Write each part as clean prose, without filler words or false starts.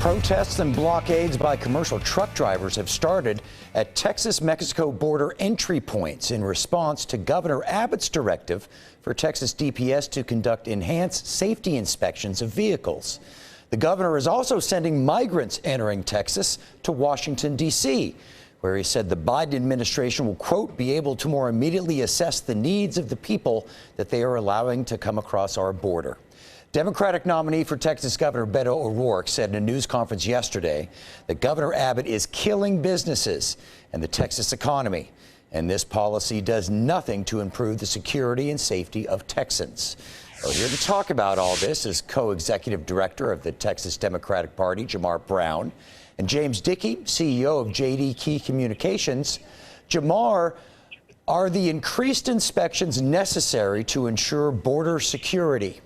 Protests and blockades by commercial truck drivers have started at Texas-Mexico border entry points in response to Governor Abbott's directive for Texas DPS to conduct enhanced safety inspections of vehicles. The governor is also sending migrants entering Texas to Washington, D.C., where he said the Biden administration will, quote, be able to more immediately assess the needs of the people that they are allowing to come across our border. Democratic nominee for Texas Governor Beto O'Rourke said in a news conference yesterday that Governor Abbott is killing businesses and the Texas economy, and this policy does nothing to improve the security and safety of Texans. Well, here to talk about all this is co-executive director of the Texas Democratic Party, Jamar Brown, and James Dickey, CEO of JD Key Communications. Jamar, are the increased inspections necessary to ensure border security?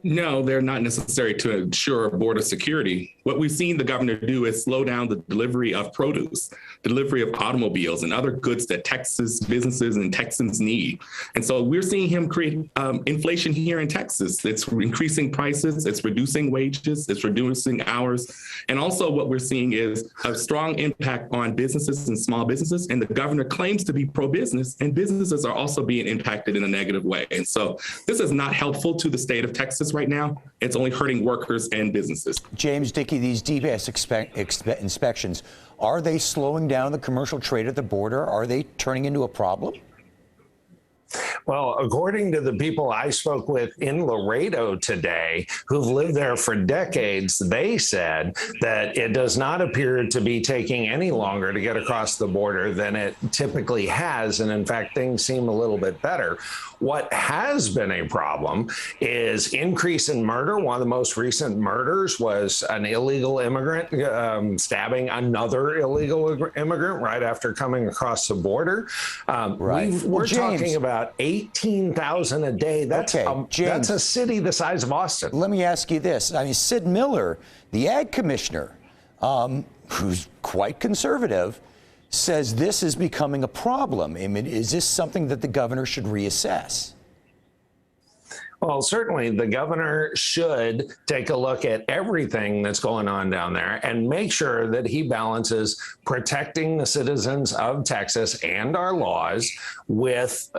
No, they're not necessary to ensure border security. What we've seen the governor do is slow down the delivery of produce, delivery of automobiles and other goods that Texas businesses and Texans need. And so we're seeing him create inflation here in Texas. It's increasing prices, it's reducing wages, it's reducing hours. And also what we're seeing is a strong impact on businesses and small businesses. And the governor claims to be pro-business, and businesses are also being impacted in a negative way. And so this is not helpful to the state of Texas right now. It's only hurting workers and businesses. James Dickey, these DPS inspections, are they slowing down the commercial trade at the border? Are they turning into a problem? Well, according to the people I spoke with in Laredo today, who've lived there for decades, they said that it does not appear to be taking any longer to get across the border than it typically has. And in fact, things seem a little bit better. What has been a problem is increase in murder. One of the most recent murders was an illegal immigrant stabbing another illegal immigrant right after coming across the border. We're talking about 18,000 a day. That's that's a city the size of Austin. Let me ask you this. I mean, Sid Miller, the ag commissioner, who's quite conservative, says this is becoming a problem. I mean, is this something that the governor should reassess? Well, certainly the governor should take a look at everything that's going on down there and make sure that he balances protecting the citizens of Texas and our laws with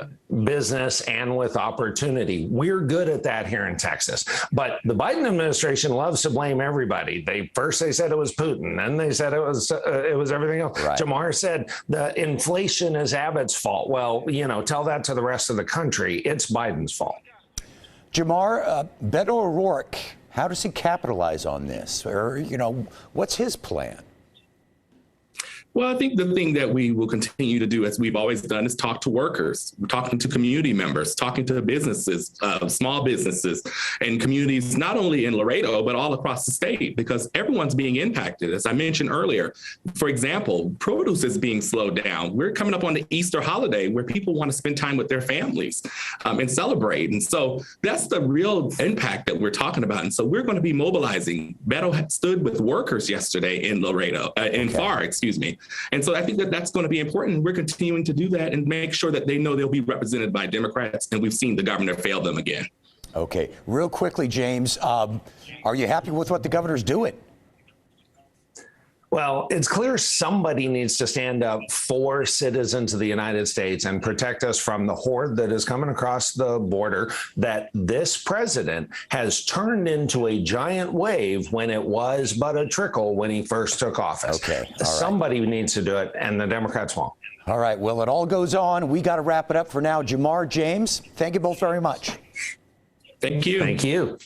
business and with opportunity. We're good at that here in Texas. But the Biden administration loves to blame everybody. First they said it was Putin, then they said it was everything else. Right. Jamar said the inflation is Abbott's fault. Well, you know, tell that to the rest of the country. It's Biden's fault. Jamar, Beto O'Rourke, how does he capitalize on this? Or, you know, what's his plan? Well, I think the thing that we will continue to do, as we've always done, is talk to workers, talking to community members, talking to businesses, small businesses and communities, not only in Laredo, but all across the state, because everyone's being impacted. As I mentioned earlier, for example, produce is being slowed down. We're coming up on the Easter holiday where people want to spend time with their families and celebrate. And so that's the real impact that we're talking about. And so we're going to be mobilizing. Beto stood with workers yesterday in Laredo, in FAR, excuse me. And so I think that that's going to be important. We're continuing to do that and make sure that they know they'll be represented by Democrats. And we've seen the governor fail them again. Okay. Real quickly, James, are you happy with what the governor's doing? Well, it's clear somebody needs to stand up for citizens of the United States and protect us from the horde that is coming across the border that this president has turned into a giant wave when it was but a trickle when he first took office. Okay. All right. Somebody needs to do it, and the Democrats won't. All right. Well, it all goes on. We got to wrap it up for now. Jamar, James, thank you both very much. Thank you. Thank you.